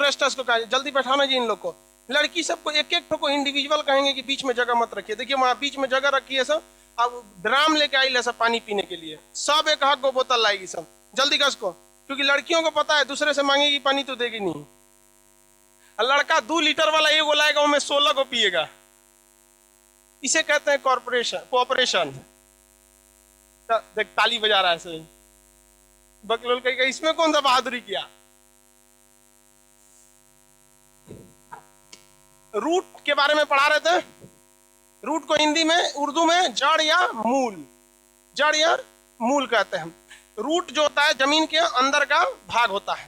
एस्टस को कहा, जल्दी बैठाना जी इन लोग को। लड़की सबको एक एक को इंडिविजुअल कहेंगे कि बीच में जगह मत रखिए। देखिए वहां बीच में जगह रखी है सब, अब ड्राम लेके आई सब पानी पीने के लिए, सब एक हक को बोतल लाएगी सब, जल्दी कस को, क्योंकि लड़कियों को पता है दूसरे से मांगेगी पानी तो देगी नहीं। लड़का 2 लीटर वाला एक लाएगा, उसमें 16 को पिएगा। इसे कहते हैं कोऑपरेशन। देख ताली बजा रहा है सही, बकलोल कहेगा इसमें कौन सा बहादुरी किया। रूट के बारे में पढ़ा रहे थे। रूट को हिंदी में, उर्दू में जड़ या मूल, जड़ या मूल कहते हैं। रूट जो होता है जमीन के अंदर का भाग होता है,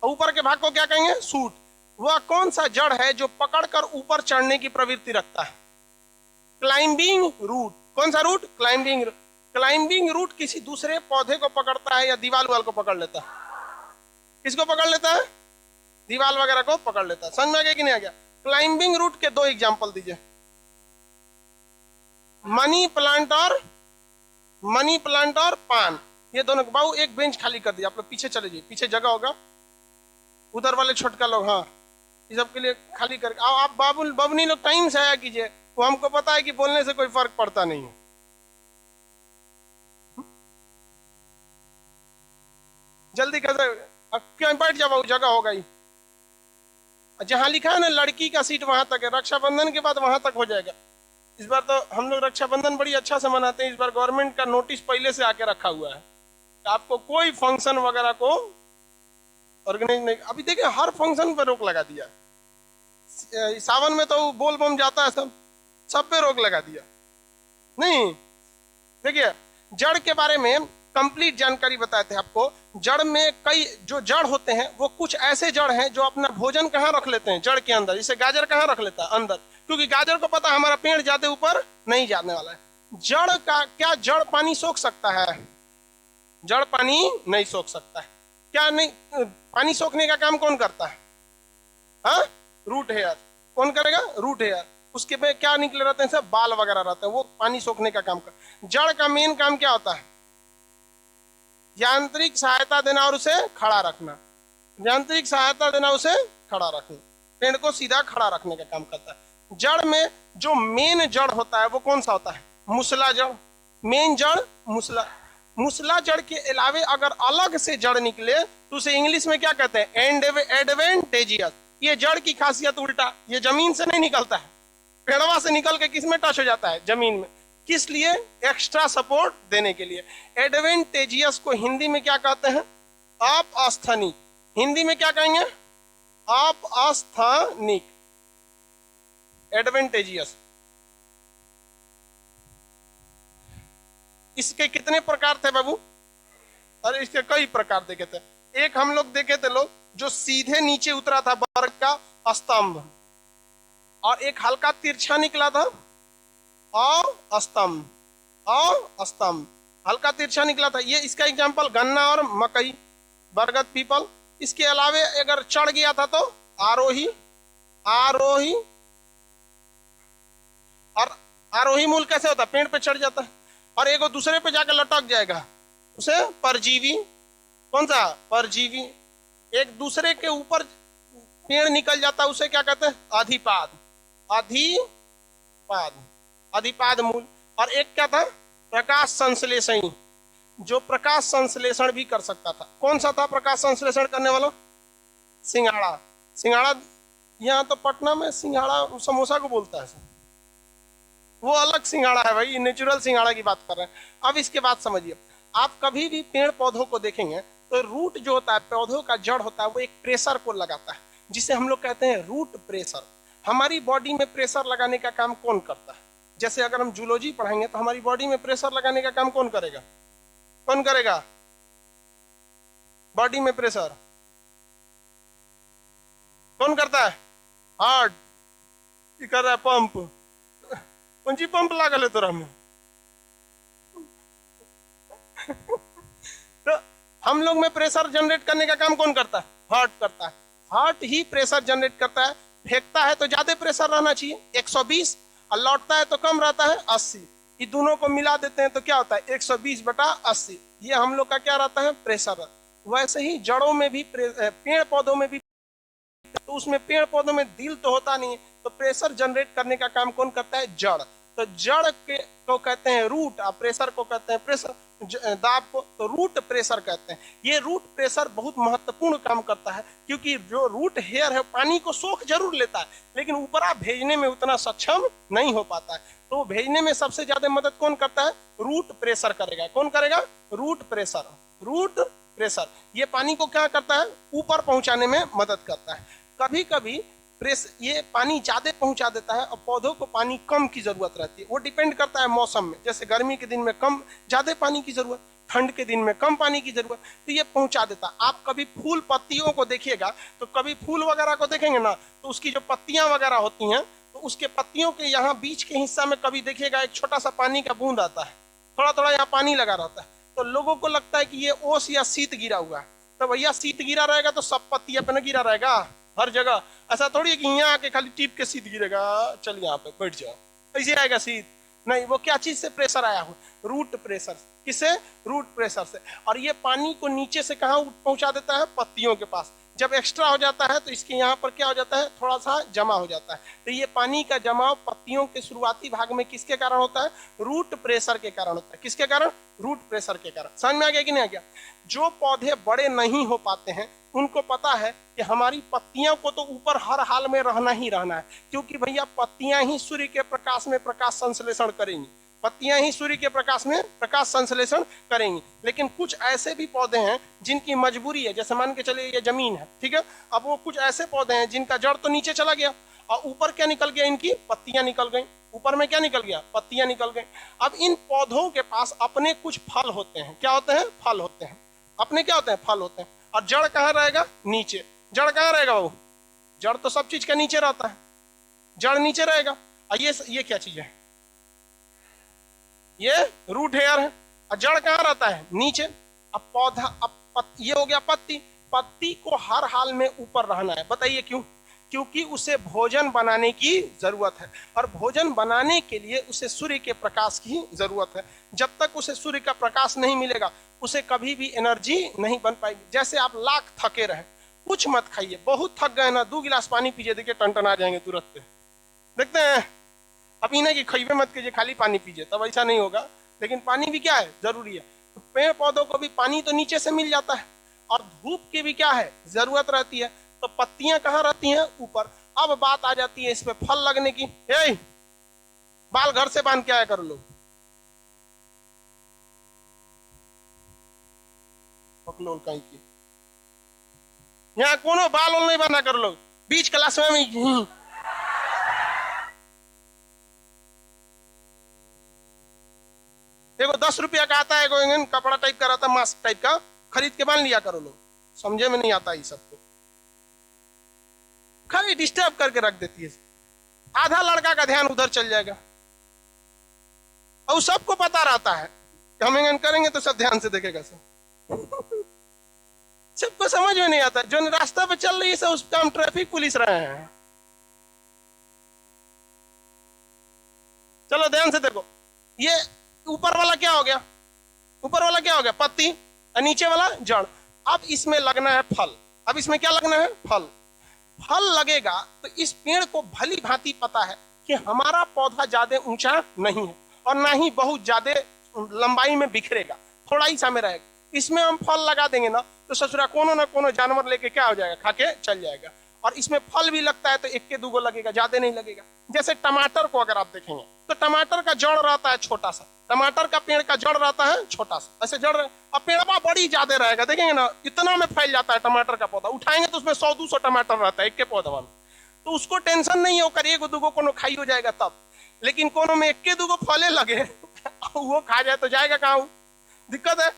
ऊपर के भाग को क्या कहेंगे, सूट। वह कौन सा जड़ है जो पकड़कर ऊपर चढ़ने की प्रवृत्ति रखता है, क्लाइंबिंग रूट। कौन सा रूट, क्लाइंबिंग। क्लाइंबिंग रूट किसी दूसरे पौधे को पकड़ता है या दीवार वाल को पकड़ लेता है। किसको पकड़ लेता है, दीवार वगैरह को पकड़ लेता है। समझ में आ गया कि नहीं आ गया। क्लाइंबिंग रूट के 2 एग्जाम्पल दीजिए, मनी प्लांट और पान। ये दोनों। बाबू एक बेंच खाली कर दिया, आप लोग पीछे चले जाइए, पीछे जगह होगा, उधर वाले छोटका लोग, हाँ इस सब के लिए खाली करके आओ। आप बबनी लोग टाइम से आया कीजिए, वो हमको पता है कि बोलने से कोई फर्क पड़ता नहीं है। जल्दी कैसे, क्यों बैठ जाओ, जगह होगा ही। जहां लिखा है ना लड़की का सीट वहां तक है, रक्षाबंधन के बाद वहां तक हो जाएगा। इस बार तो हम लोग रक्षाबंधन बड़ी अच्छा से मनाते हैं। इस बार गवर्नमेंट का नोटिस पहले से आके रखा हुआ है, आपको कोई फंक्शन वगैरह को ऑर्गेनाइज नहीं। अभी देखिए हर फंक्शन पे रोक लगा दिया। सावन में तो बोल बम जाता है, सब पे रोक लगा दिया। नहीं देखिए, जड़ के बारे में कंप्लीट जानकारी बताए थे आपको। जड़ में कई जो जड़ होते हैं वो कुछ ऐसे जड़ हैं जो अपना भोजन कहाँ रख लेते हैं, जड़ के अंदर। जैसे गाजर कहाँ रख लेता है, अंदर, क्योंकि गाजर को पता है हमारा पेड़ ज्यादा ऊपर नहीं जाने वाला है। जड़ का क्या, जड़ पानी सोख सकता है, जड़ पानी नहीं सोख सकता है। क्या नहीं, पानी सोखने का काम कौन करता है, हाँ रूट हेयर। कौन करेगा, रूट हेयर। उसके पे क्या निकले रहते हैं, सब बाल वगैरह रहते हैं, वो पानी सोखने का काम कर। जड़ का मेन काम क्या होता है, यांत्रिक सहायता देना और उसे खड़ा रखना। यांत्रिक सहायता देना, उसे खड़ा रखना, पेड़ को सीधा खड़ा रखने का काम करता है। जड़ में जो मेन जड़ होता है वो कौन सा होता है, मुसला जड़। मेन जड़ मुसला। मुसला जड़ के अलावे अगर अलग से जड़ निकले तो उसे इंग्लिश में क्या कहते हैं, एडवेंटेजियस। ये जड़ की खासियत उल्टा, ये जमीन से नहीं निकलता है, पेड़वा से निकल के किसमें टच हो जाता है, जमीन में। किस लिए, एक्स्ट्रा सपोर्ट देने के लिए। एडवेंटेजियस को हिंदी में क्या कहते हैं, अपस्थानिक। हिंदी में क्या कहेंगे, अपस्थानिक, एडवेंटेजियस। इसके कितने प्रकार थे बाबू, अरे इसके कई प्रकार देखे थे। एक हम लोग देखे थे लोग जो सीधे नीचे उतरा था, वर्ग का स्तंभ, और एक हल्का तिरछा निकला था, स्तंभ, स्तंभ हल्का तिरछा निकला था। ये इसका एग्जांपल गन्ना और मकई, बरगद, पीपल। इसके अलावे अगर चढ़ गया था तो आरोही, आरोही। और आरोही मूल कैसे होता है, पेड़ पे चढ़ जाता है और एक दूसरे पे जाकर लटक जाएगा, उसे परजीवी। कौन सा, परजीवी। एक दूसरे के ऊपर पेड़ निकल जाता है, उसे क्या कहते हैं, अधिपाद, अधिपाद, अधिपाद मूल। और एक क्या था, प्रकाश संश्लेषणी, जो प्रकाश संश्लेषण भी कर सकता था। कौन सा था प्रकाश संश्लेषण करने वाला, सिंघाड़ा। सिंघाड़ा यहाँ तो पटना में सिंघाड़ा समोसा को बोलता है, वो अलग सिंघाड़ा है भाई, नेचुरल सिंघाड़ा की बात कर रहे हैं। अब इसके बाद समझिए, आप कभी भी पेड़ पौधों को देखेंगे तो रूट जो होता है, पौधों का जड़ होता है, वो एक प्रेशर को लगाता है, जिसे हम लोग कहते हैं रूट प्रेशर। हमारी बॉडी में प्रेशर लगाने का काम कौन करता है, जैसे अगर हम जूलॉजी पढ़ेंगे तो हमारी बॉडी में प्रेशर लगाने का काम कौन करेगा, कौन करेगा, बॉडी में प्रेशर कौन करता है, हार्ट। कर रहा है पंप, कौन सी पंप लागल है तोरा में। तो हम लोग में प्रेशर जनरेट करने का काम कौन करता है, हार्ट करता है। हार्ट ही प्रेशर जनरेट करता है। फेंकता है तो ज्यादा प्रेशर रहना चाहिए 120, और लौटता है तो कम रहता है 80। ये दोनों को मिला देते हैं तो क्या होता है 120/80। ये हम लोग का क्या रहता है, प्रेशर। वैसे ही जड़ों में भी, पेड़ पौधों में भी उसमें पेड़ पौधों में दिल तो होता नहीं है, तो प्रेशर जनरेट करने का काम कौन करता है? जड़। तो जड़ के को कहते हैं रूट, और प्रेशर को कहते हैं प्रेशर, दाब को तो रूट प्रेशर कहते हैं। ये रूट प्रेशर बहुत महत्वपूर्ण काम करता है, क्योंकि जो रूट हेयर है पानी को सोख जरूर लेता है, लेकिन ऊपर भेजने में उतना सक्षम नहीं हो पाता है। तो भेजने में सबसे ज्यादा मदद कौन करता है? रूट प्रेशर करेगा। कौन करेगा? Root pressure. रूट प्रेशर ये पानी को क्या करता है? ऊपर पहुंचाने में मदद करता है। कभी कभी ये पानी ज्यादा पहुंचा देता है और पौधों को पानी कम की जरूरत रहती है। वो डिपेंड करता है मौसम में, जैसे गर्मी के दिन में कम ज्यादा पानी की जरूरत, ठंड के दिन में कम पानी की जरूरत, तो ये पहुंचा देता। आप कभी फूल पत्तियों को देखिएगा, तो कभी फूल वगैरह को देखेंगे ना, तो उसकी जो पत्तियां वगैरह होती हैं, तो उसके पत्तियों के यहाँ बीच के हिस्सा में कभी देखिएगा एक छोटा सा पानी का बूंद आता है, थोड़ा थोड़ा यहाँ पानी लगा रहता है। तो लोगों को लगता है कि ये ओस या शीत गिरा हुआ है। तो भैया शीत गिरा रहेगा तो सब पत्तियां पे न गिरा रहेगा हर जगह। ऐसा थोड़ी है कि यहाँ आके खाली टिप के शीत गिरेगा, चल यहाँ पे बैठ जाओ, ऐसे आएगा शीत? नहीं, वो क्या चीज से प्रेशर आया हो? Root pressure. किससे? रूट प्रेशर से। और ये पानी को नीचे से कहाँ पहुंचा देता है? पत्तियों के पास। जब एक्स्ट्रा हो जाता है तो इसके यहाँ पर क्या हो जाता है? थोड़ा सा जमा हो जाता है। तो ये पानी का जमाव पत्तियों के शुरुआती भाग में किसके कारण होता है? रूट प्रेशर के कारण होता है। किसके कारण? रूट प्रेशर के कारण। समझ में आ गया कि नहीं आ गया? जो पौधे बड़े नहीं हो पाते हैं उनको पता है कि हमारी पत्तियों को तो ऊपर हर हाल में रहना ही रहना है, क्योंकि भैया पत्तियां ही सूर्य के प्रकाश में प्रकाश संश्लेषण करेंगी। पत्तियां ही सूर्य के प्रकाश में प्रकाश संश्लेषण करेंगी। लेकिन कुछ ऐसे भी पौधे हैं जिनकी मजबूरी है, जैसे मान के चलिए ये जमीन है, ठीक है, अब वो कुछ ऐसे पौधे हैं जिनका जड़ तो नीचे चला गया और ऊपर क्या निकल गया? इनकी पत्तियां निकल गई। ऊपर में क्या निकल गया? पत्तियां निकल गई। अब इन पौधों के पास अपने कुछ फल होते हैं। क्या होते हैं? फल होते हैं। अपने क्या होते हैं? फल होते हैं। और जड़ कहाँ रहेगा? नीचे। जड़ कहाँ रहेगा? वो जड़ तो सब चीज का नीचे रहता है, जड़ नीचे रहेगा। और ये क्या चीज है? ये रूट हेयर है। और जड़ कहाँ रहता है? नीचे। अब पौधा, अब ये हो गया पत्ती। पत्ती को हर हाल में ऊपर रहना है। बताइए क्यों? क्योंकि उसे भोजन बनाने की जरूरत है, और भोजन बनाने के लिए उसे सूर्य के प्रकाश की जरूरत है। जब तक उसे सूर्य का प्रकाश नहीं मिलेगा उसे कभी भी एनर्जी नहीं बन पाएगी। जैसे आप लाख थके रहे, कुछ मत खाइए, बहुत थक गए ना, 2 गिलास पानी पीजिए, देखिए टन आ जाएंगे तुरंत पे। देखते हैं, अब इन्हें कि खइबे मत कीजिए, खाली पानी पीजिए, तब ऐसा नहीं होगा। लेकिन पानी भी क्या है? जरूरी है। तो पेड़ पौधों को भी पानी तो नीचे से मिल जाता है, और धूप की भी क्या है? जरूरत रहती है। तो पत्तियां कहाँ रहती हैं? ऊपर। अब बात आ जाती है इसमें फल लगने की। बाल घर से बांध के आया कर लो, पकलोल कहीं की, यहाँ कोनो बाल ओल नहीं बना कर लो, बीच क्लास में देखो 10 रुपया का आता है, कोई कपड़ा टाइप का रहता है, मास्क टाइप का, खरीद के बांध लिया करो। लोग समझे में नहीं आता ये सबको, खाली डिस्टर्ब करके रख देती है। आधा लड़का का ध्यान उधर चल जाएगा, और सबको पता रहता है कि हम करेंगे तो सब ध्यान से देखेगा सब। सबको समझ में नहीं आता। जो रास्ता पे चल रही है सब उसका हम ट्रैफिक पुलिस रहे हैं। चलो ध्यान से देखो, ये ऊपर वाला क्या हो गया? ऊपर वाला क्या हो गया? पत्ती। और नीचे वाला जड़। अब इसमें लगना है फल। अब इसमें क्या लगना है? फल। फल लगेगा तो इस पेड़ को भली भांति पता है कि हमारा पौधा ज्यादा ऊंचा नहीं है और ना ही बहुत ज्यादा लंबाई में बिखरेगा, थोड़ा ही सा में रहेगा। इसमें हम फल लगा देंगे ना तो ससुरा कोनो ना कोनो जानवर लेके क्या हो जाएगा? खा के चल जाएगा। और इसमें फल भी लगता है तो 1-2 लगेगा, ज्यादा नहीं लगेगा। जैसे टमाटर को अगर आप देखेंगे तो टमाटर का जड़ रहता है छोटा सा, टमाटर का पेड़ का जड़ रहता है छोटा सा, ऐसे जड़। अब पेड़वा बड़ी ज्यादा रहेगा, देखेंगे ना इतना में फैल जाता है टमाटर का पौधा। उठाएंगे तो उसमें 100-200 टमाटर रहता है एक के पौधा में, तो उसको टेंशन नहीं होकर 1-2 कोनो खाई हो जाएगा तब। लेकिन कोनो में 1-2 फले लगे वो खा जाए तो जाएगा कहाँ? दिक्कत है।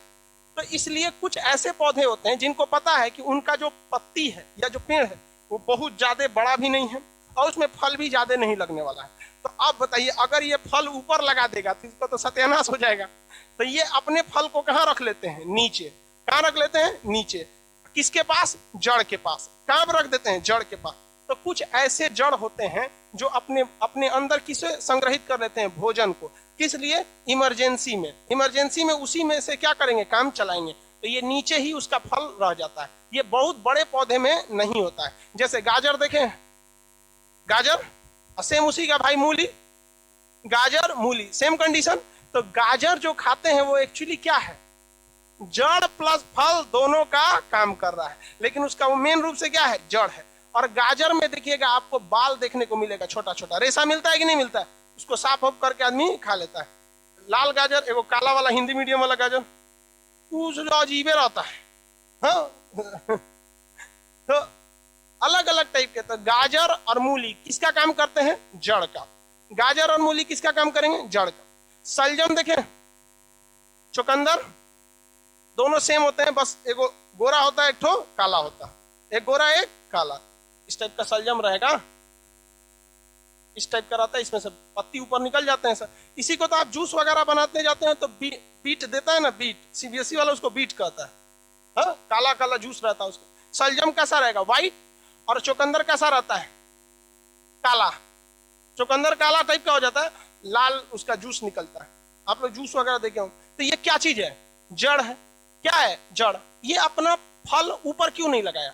तो इसलिए कुछ ऐसे पौधे होते हैं जिनको पता है कि उनका जो पत्ती है या जो पेड़ है वो बहुत ज्यादा बड़ा भी नहीं है और उसमें फल भी ज्यादा नहीं लगने वाला है। तो अब बताइए, अगर ये फल ऊपर लगा देगा तो इसका तो सत्यानाश हो जाएगा। तो ये अपने फल को कहाँ रख लेते हैं? नीचे। कहाँ रख लेते हैं? नीचे। किसके पास? जड़ के पास। कहाँ पर रख देते हैं? जड़ के पास। तो कुछ ऐसे जड़ होते हैं जो अपने अपने अंदर किसे संग्रहित कर लेते हैं? भोजन को। किस लिए? इमरजेंसी में। इमरजेंसी में उसी में से क्या करेंगे? काम चलाएंगे। तो ये नीचे ही उसका फल रह जाता है। ये बहुत बड़े पौधे में नहीं होता है। जैसे गाजर देखें, गाजर सेम उसी का भाई मूली, गाजर मूली सेम कंडीशन। तो गाजर जो खाते हैं वो एक्चुअली क्या है, जड़ प्लस फल दोनों का काम कर रहा है, लेकिन उसका वो मेन रूप से क्या है, जड़ है। और गाजर में देखिएगा आपको बाल देखने को मिलेगा, छोटा छोटा रेशा मिलता है कि नहीं मिलता है, उसको साफ ऑफ करके आदमी खा लेता है। लाल गाजर, एगो काला वाला हिंदी मीडियम वाला गाजर, जो अजीबे रहता है। हाँ तो अलग अलग टाइप के। तो गाजर और मूली किसका काम करते हैं, जड़ का। गाजर और मूली किसका काम करेंगे, जड़ का। सलजम देखें, चुकंदर, दोनों सेम होते हैं, बस एगो गोरा होता है, एक ठो काला होता है, एक गोरा एक काला। इस टाइप का सलजम रहेगा, इस टाइप का रहता है, इसमें से पत्ती ऊपर निकल जाते हैं सर। इसी को तो आप जूस वगैरह बनाते जाते हैं तो बीट देता है ना, बीट, सीबीएसई वाला उसको बीट कहता है। हाँ, काला काला जूस रहता है उसको। सलजम कैसा रहेगा, व्हाइट, और चुकंदर कैसा रहता है, काला। चुकंदर काला टाइप का हो जाता है, लाल उसका जूस निकलता है। आप लोग जूस वगैरह देखे हो। तो ये क्या चीज है, जड़ है। क्या है, जड़। ये अपना फल ऊपर क्यों नहीं लगाया,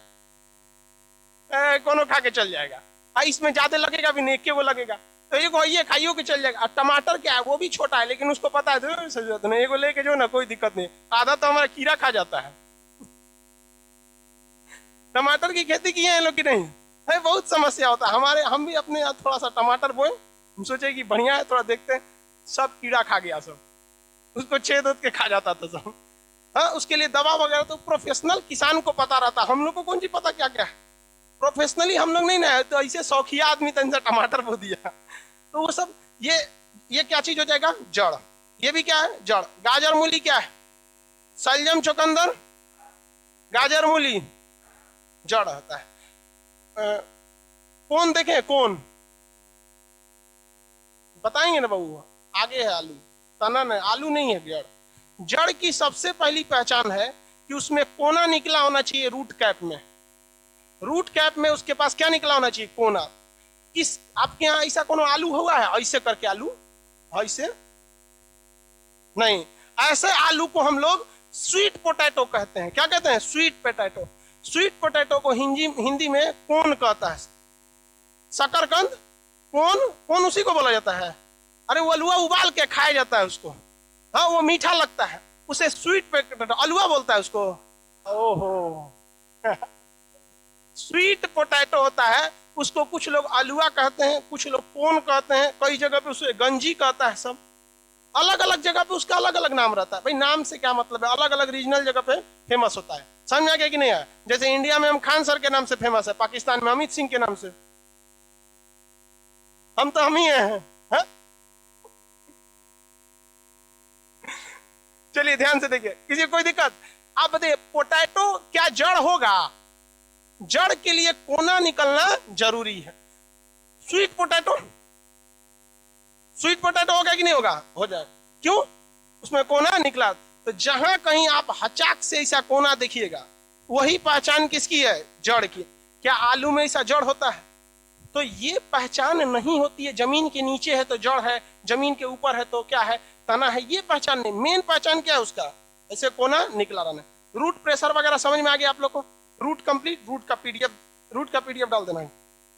कोनो खा के चल जाएगा। इसमें ज्यादा लगेगा भी नहीं, वो लगेगा तो ये खाइयो के चल जाएगा। टमाटर क्या है, वो भी छोटा है, लेकिन उसको पता है जरूरत नहीं, एगो लेके जो ना कोई दिक्कत नहीं। आधा तो हमारा कीड़ा खा जाता है। टमाटर की खेती की है लोग कि नहीं है, बहुत समस्या होता है हमारे। हम भी अपने थोड़ा सा टमाटर बोए, हम सोचे कि बढ़िया है, थोड़ा देखते हैं, सब कीड़ा खा गया, सब उसको छेद के खा जाता था सब। हाँ, उसके लिए दवा वगैरह तो प्रोफेशनल किसान को पता रहता, हम लोग को कौन सी पता क्या क्या है। प्रोफेशनली हम लोग नहीं ना, तो ऐसे शौकिया आदमी तो टमाटर बो दिया, तो वो सब ये क्या चीज हो जाएगा, जड़। ये भी क्या है, जड़। गाजर मूली क्या है, सलजम चुकंदर, गाजर मूली जड़ होता है। कौन देखें, कौन बताएंगे ना बाबू, आगे है आलू, तना नहीं, आलू नहीं है, जड़। जड़ की सबसे पहली पहचान है कि उसमें कोना निकला होना चाहिए रूट कैप में। रूट कैप में उसके पास क्या निकला होना चाहिए, कोना। किस आपके यहाँ ऐसा कोनो आलू हुआ है ऐसे करके, आलू ऐसे नहीं, ऐसे आलू को हम लोग स्वीट पोटैटो कहते हैं। क्या कहते हैं, स्वीट पोटैटो। स्वीट पोटैटो को हिंदी में कौन कहता है, शकरकंद, कौन उसी को बोला जाता है। अरे वो अलुआ उबाल के खाया जाता है उसको, हाँ वो मीठा लगता है, उसे स्वीट पोटैटो, अलुआ बोलता है उसको। ओहो स्वीट पोटैटो होता है, उसको कुछ लोग अलुआ कहते हैं, कुछ लोग कौन कहते हैं, कई जगह पे उसे गंजी कहता है। सब अलग अलग जगह पे उसका अलग अलग नाम रहता है। भाई नाम से क्या मतलब है, अलग अलग रीजनल जगह पे फेमस होता है। समझ आ गया कि नहीं आया। जैसे इंडिया में हम खान सर के नाम से फेमस है, पाकिस्तान में अमित सिंह के नाम से। हम तो हम ही हैं, है? चलिए ध्यान से देखिए, किसी को कोई दिक्कत। आप बताइए, पोटैटो क्या जड़ होगा, जड़ के लिए कोना निकलना जरूरी है। स्वीट पोटैटो, स्वीट पोटैटो होगा कि नहीं होगा, हो जाए। क्यों, उसमें कोना निकला। तो जहां कहीं आप हचाक से ऐसा कोना देखिएगा, वही पहचान किसकी है, जड़ की। क्या आलू में ऐसा जड़ होता है, तो ये पहचान नहीं होती है। जमीन के नीचे है तो जड़ है, जमीन के ऊपर है तो क्या है, तना है, ये पहचान नहीं। मेन पहचान क्या है उसका, ऐसे कोना निकला रहना। रूट प्रेशर वगैरह समझ में आ गया आप लोग को। रूट कंप्लीट, रूट का पीडीएफ डाल देना है,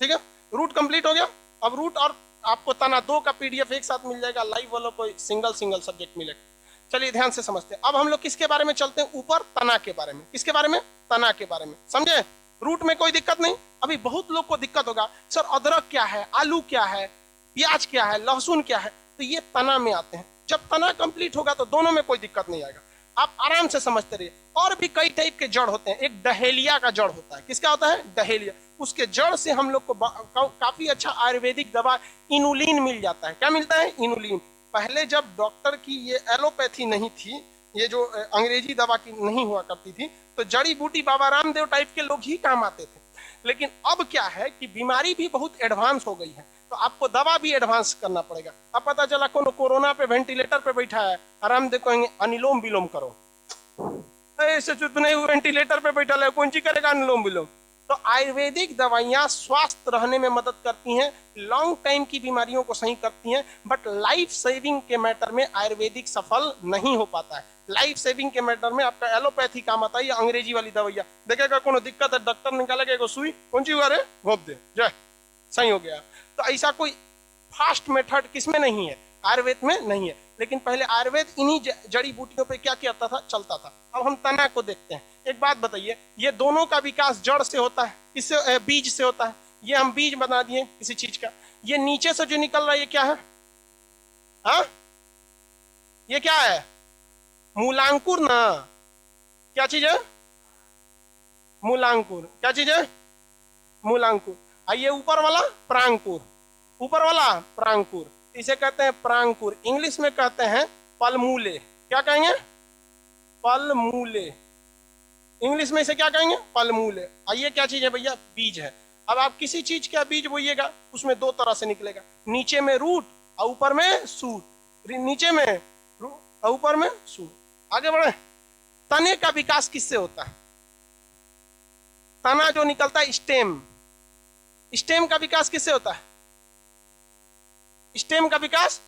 ठीक है। रूट कंप्लीट हो गया। अब रूट और आपको तना दो का पीडीएफ एक साथ मिल जाएगा, लाइव वालों को सिंगल सब्जेक्ट मिलेगा। चलिए ध्यान से समझते हैं। अब हम लोग किसके बारे में चलते हैं, ऊपर तना के बारे में। किसके बारे में, तना के बारे में, समझे। रूट में कोई दिक्कत नहीं। अभी बहुत लोग को दिक्कत होगा, सर अदरक क्या है, आलू क्या है, प्याज क्या है, लहसुन क्या है, तो ये तना में आते हैं। जब तना कंप्लीट होगा तो दोनों में कोई दिक्कत नहीं आएगा, आप आराम से समझते रहिए। और भी कई टाइप के जड़ होते हैं। एक डहेलिया का जड़ होता है। किसका होता है, डहेलिया। उसके जड़ से हम लोग को काफी अच्छा आयुर्वेदिक दवा इनुलिन मिल जाता है। क्या मिलता है, इनुलिन। पहले जब डॉक्टर की ये एलोपैथी नहीं थी, ये जो अंग्रेजी दवा की नहीं हुआ करती थी, तो जड़ी बूटी बाबा रामदेव टाइप के लोग ही काम आते थे। लेकिन अब क्या है कि बीमारी भी बहुत एडवांस हो गई है, तो आपको दवा भी एडवांस करना पड़ेगा। अब पता चला कोनो कोरोना पे वेंटिलेटर पे बैठा है, आराम दे कहेंगे अनुलोम विलोम करो। ऐसे चुप नहीं, वेंटिलेटर पे बैठा है, कौन सी करेगा अनुलोम विलोम। तो आयुर्वेदिक दवाइयां स्वास्थ्य रहने में मदद करती हैं, लॉन्ग टाइम की बीमारियों को सही करती हैं, बट लाइफ सेविंग के मैटर में आयुर्वेदिक सफल नहीं हो पाता है। लाइफ सेविंग के मैटर में आपका एलोपैथी काम आता है या अंग्रेजी वाली दवाइयां। देखेगा कोनो दिक्कत है, डॉक्टर निकालेगा सुई, कौन सी हुआ रे, घोप दे, जय, सही हो गया। तो ऐसा कोई फास्ट मेथड किसमें नहीं है, आयुर्वेद में नहीं है। लेकिन पहले आयुर्वेद इन्हीं जड़ी बूटियों पे क्या करता था, चलता था। अब हम तना को देखते हैं। एक बात बताइए, ये दोनों का विकास जड़ से होता है, किससे, बीज से होता है। ये हम बीज बना दिए किसी चीज का। ये नीचे से जो निकल रहा है ये क्या है, हाँ, ये क्या है, मूलांकुर ना, क्या चीज है, मूलांकुर, क्या चीज है, मूलांकुर। आइए ऊपर वाला प्रांकुर, ऊपर वाला प्रांकुर, इसे कहते हैं प्रांकुर, इंग्लिश में कहते हैं पलमूले। क्या कहेंगे, पलमूले, इंग्लिश में इसे क्या कहेंगे, पलमूले। आइए क्या चीज है भैया, बीज है। अब आप किसी चीज का बीज बोइएगा, उसमें दो तरह से निकलेगा, नीचे में रूट और ऊपर में सूट, नीचे में रूट और ऊपर में सूट। आगे बढ़े, तने का विकास किससे होता है, तना जो निकलता है स्टेम, स्टेम का विकास किससे होता है, स्टेम का विकास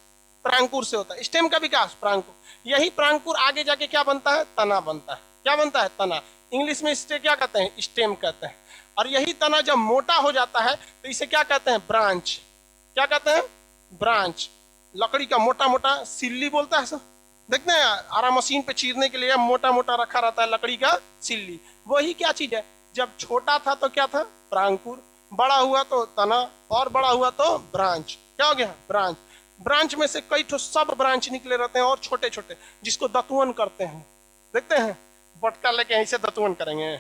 प्रांकुर से होता है, स्टेम का विकास प्रांकुर। यही प्रांकुर आगे जाके क्या बनता है, तना बनता है। क्या बनता है, तना। इंग्लिश में इसे क्या कहते हैं, स्टेम कहते हैं। और यही तना जब मोटा हो जाता है तो इसे क्या कहते हैं, ब्रांच। क्या कहते हैं, ब्रांच। लकड़ी का मोटा मोटा सिल्ली बोलता है सर, देखते हैं आरा मशीन पे चीरने के लिए मोटा मोटा रखा रहता है लकड़ी का सिल्ली। वही क्या चीज है, जब छोटा था तो क्या था, प्रांकुर, बड़ा हुआ तो तना, और बड़ा हुआ तो ब्रांच। क्या हो गया, ब्रांच। ब्रांच में से कई सब ब्रांच निकले रहते हैं और छोटे छोटे, जिसको दतुअन करते हैं। देखते हैं बटका लेके ऐसे दतुअन करेंगे,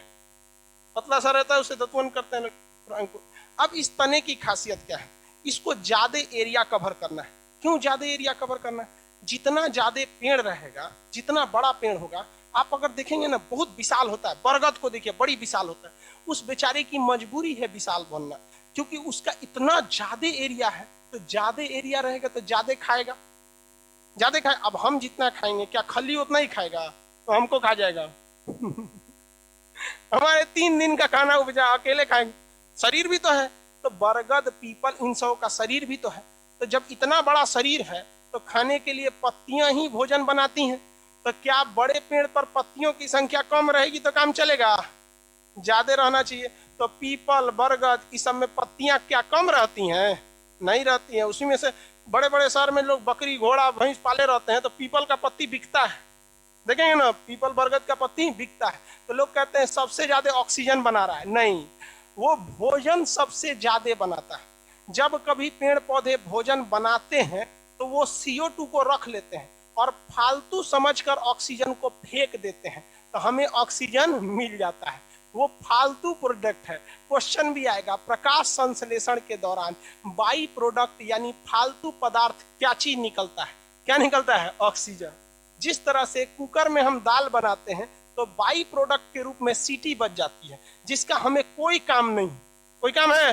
पतला सा रहता है उसे दतुअन करते हैं प्रांकुर। अब इस तने की खासियत क्या है, इसको ज्यादा एरिया कवर करना है। क्यों ज्यादा एरिया कवर करना है, जितना ज्यादा पेड़ रहेगा, जितना बड़ा पेड़ होगा, आप अगर देखेंगे ना बहुत विशाल होता है। बरगद को देखिए, बड़ी विशाल होता है। उस बेचारे की मजबूरी है विशाल बनना, क्योंकि उसका इतना ज्यादा एरिया है। तो ज्यादा एरिया रहेगा तो ज्यादा खाएगा, ज्यादा खाए। अब हम जितना खाएंगे, क्या खली उतना ही खाएगा, तो हमको खा जाएगा। हमारे 3 दिन का खाना उपजा अकेले खाएंगे, शरीर भी तो है। तो बरगद, पीपल, इन सब का शरीर भी तो है। तो जब इतना बड़ा शरीर है तो खाने के लिए पत्तियां ही भोजन बनाती हैं। तो क्या बड़े पेड़ पर पत्तियों की संख्या कम रहेगी तो काम चलेगा, ज्यादा रहना चाहिए। तो पीपल, बरगद, इस सब में पत्तियां क्या कम रहती हैं, नहीं रहती हैं। उसी में से बड़े बड़े शहर में लोग बकरी, घोड़ा, भैंस पाले रहते हैं, तो पीपल का पत्ती बिकता है। देखेंगे ना, पीपल, बरगद का पत्ती बिकता है। तो लोग कहते हैं सबसे ज्यादा ऑक्सीजन बना रहा है, नहीं, वो भोजन सबसे ज्यादा बनाता है। जब कभी पेड़ पौधे भोजन बनाते हैं तो वो CO2 को रख लेते हैं और फालतू समझकर ऑक्सीजन को फेंक देते हैं, तो हमें ऑक्सीजन मिल जाता है। वो फालतू प्रोडक्ट है। क्वेश्चन भी आएगा, प्रकाश संश्लेषण के दौरान बाई प्रोडक्ट यानी फालतू पदार्थ क्या चीज निकलता है, क्या निकलता है, ऑक्सीजन। जिस तरह से कुकर में हम दाल बनाते हैं तो बाई प्रोडक्ट के रूप में सीटी बच जाती है, जिसका हमें कोई काम नहीं। कोई काम है,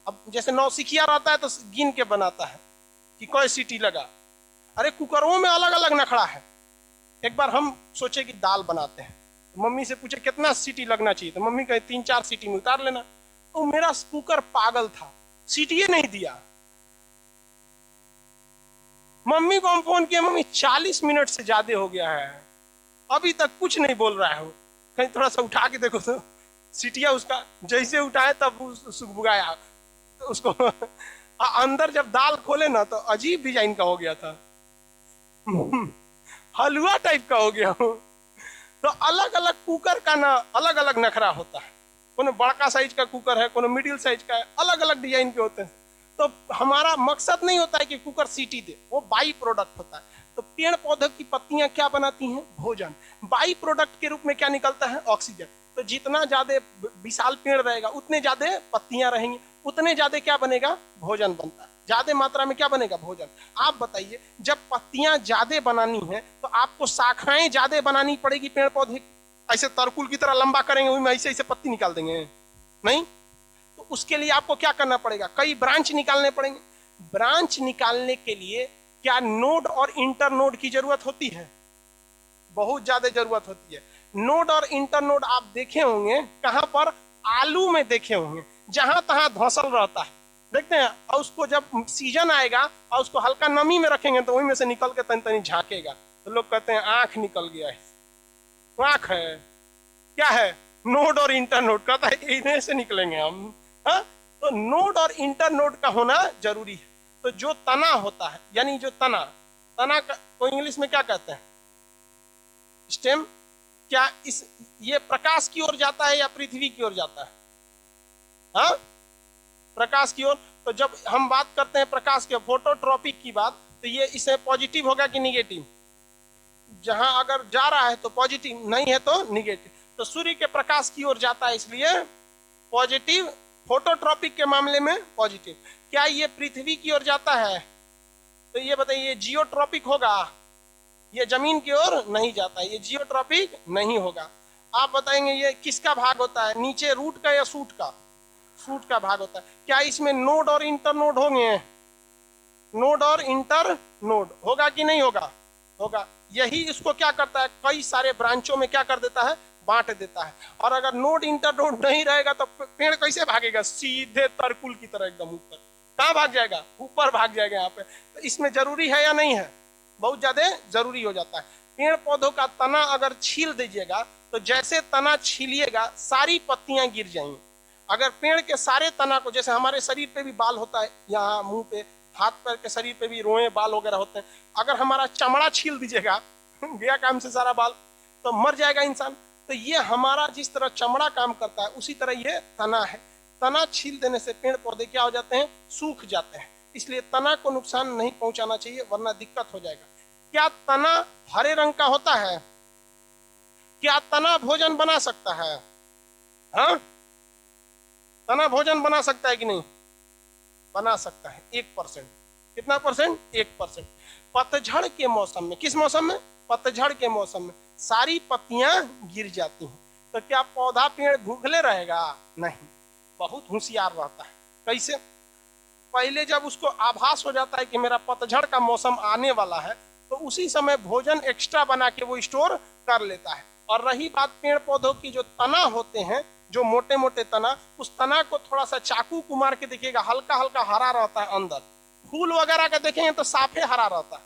अब जैसे नौसिखिया रहता है तो गिन के बनाता है कि कोई सीटी लगा। अरे कुकरों में अलग अलग नखड़ा है। एक बार हम सोचे कि दाल बनाते हैं, मम्मी से पूछे कितना सीटी लगना चाहिए, तो मम्मी कहे 3-4 सीटी में उतार लेना। तो मेरा कुकर पागल था, सीटी नहीं दिया। मम्मी को हम फोन किया, मम्मी 40 मिनट से ज्यादा हो गया है, अभी तक कुछ नहीं बोल रहा है। कहीं थोड़ा सा उठा के देखो तो सीटिया उसका जैसे उठाए तब सुगबुगाया तो उसको। अंदर जब दाल खोले ना तो अजीब डिजाइन का हो गया था, हलवा टाइप का हो गया। तो अलग अलग कुकर का ना अलग अलग नखरा होता है। कोनो बड़का साइज का कुकर है, कोनो मिडिल साइज का है, अलग अलग डिजाइन के होते हैं। तो हमारा मकसद नहीं होता है कि कुकर सीटी दे, वो बाई प्रोडक्ट होता है। तो पेड़ पौधे की पत्तियां क्या बनाती हैं, भोजन। बाई प्रोडक्ट के रूप में क्या निकलता है, ऑक्सीजन। तो जितना ज्यादा विशाल पेड़ रहेगा उतने ज्यादा पत्तियां रहेंगी, उतने ज्यादा क्या बनेगा, भोजन बनता है। ज्यादा मात्रा में क्या बनेगा, भोजन। आप बताइए, जब पत्तियां ज्यादा बनानी है तो आपको शाखाएं ज्यादा बनानी पड़ेगी पेड़ पौधे। ऐसे तरकुल की तरह लंबा करेंगे, उसमें ऐसे ऐसे पत्ती निकाल देंगे, नहीं। तो उसके लिए आपको क्या करना पड़ेगा, कई ब्रांच निकालने पड़ेंगे। ब्रांच निकालने के लिए क्या नोड और इंटर नोड की जरूरत होती है, बहुत ज्यादा जरूरत होती है। नोड और इंटर नोड आप देखे होंगे कहां पर, आलू में देखे होंगे, जहां तहां धंसल रहता है, देखते हैं, और उसको जब सीजन आएगा और उसको हल्का नमी में रखेंगे तो वही में से निकल के तनी तनी झांकेगा, तो लोग कहते हैं आंख निकल गया है। तो आंख है क्या है? नोड और इंटरनोड, कहता है इन्हें से निकलेंगे हम। हा? तो नोड और इंटरनोड का होना जरूरी है। तो जो तना होता है, यानी जो तना को इंग्लिश में क्या कहते हैं? स्टेम। क्या ये प्रकाश की ओर जाता है या पृथ्वी की ओर जाता है? हाँ, प्रकाश की ओर। तो जब हम बात करते हैं प्रकाश के, फोटोट्रॉपिक की बात, तो ये इसमें पॉजिटिव होगा कि निगेटिव? जहां अगर जा रहा है तो पॉजिटिव, नहीं है तो निगेटिव। तो सूर्य के प्रकाश की ओर जाता है, इसलिए पॉजिटिव। फोटोट्रॉपिक के मामले में पॉजिटिव। क्या ये पृथ्वी की ओर जाता है? तो ये बताइए, जियोट्रॉपिक होगा? ये जमीन की ओर नहीं जाता, ये जियोट्रॉपिक नहीं होगा। आप बताएंगे ये किसका भाग होता है, नीचे रूट का या सूट का? सूट का भाग होता है। क्या इसमें नोड और इंटरनोड होंगे? नोड और इंटरनोड होगा कि नहीं होगा? होगा। यही इसको क्या करता है, कई सारे ब्रांचों में क्या कर देता है, बांट देता है। और अगर नोड इंटरनोड नहीं रहेगा तो पेड़ कैसे भागेगा? सीधे तरकुल की तरह एकदम ऊपर। कहाँ भाग जाएगा? ऊपर भाग जाएगा यहाँ पे। तो इसमें जरूरी है या नहीं है? बहुत ज्यादा जरूरी हो जाता है। पेड़ पौधों का तना अगर छील दीजिएगा तो जैसे तना छीलिएगा सारी पत्तियां गिर जाएंगी। अगर पेड़ के सारे तना को, जैसे हमारे शरीर पे भी बाल होता है, यहाँ मुंह पे, हाथ पैर के शरीर पे भी रोए बाल वगैरह होते हैं, अगर हमारा चमड़ा छील दीजिएगा गया काम से सारा बाल, तो मर जाएगा इंसान। तो ये हमारा जिस तरह चमड़ा काम करता है उसी तरह ये तना है। तना छील देने से पेड़ पौधे क्या हो जाते हैं, सूख जाते हैं। इसलिए तना को नुकसान नहीं पहुंचाना चाहिए, वरना दिक्कत हो जाएगा। क्या तना हरे रंग का होता है? क्या तना भोजन बना सकता है? हाँ, तना भोजन बना सकता है कि नहीं? बना सकता है 1%। कितना परसेंट? 1%। पतझड़ के मौसम में, किस मौसम में? पतझड़ के मौसम में सारी पत्तियां गिर जाती हैं। तो क्या पौधा पेड़ भूखले रहेगा? नहीं, बहुत होशियार रहता है। कैसे? पहले जब उसको आभास हो जाता है कि मेरा पतझड़ का मौसम आने वाला है, तो उसी समय भोजन एक्स्ट्रा बना के वो स्टोर कर लेता है। और रही बात पेड़ पौधों की, जो तना होते हैं, जो मोटे मोटे तना, उस तना को थोड़ा सा चाकू को मार के देखिएगा, हल्का हल्का हरा रहता है अंदर। फूल वगैरह का देखेंगे तो साफे हरा रहता है,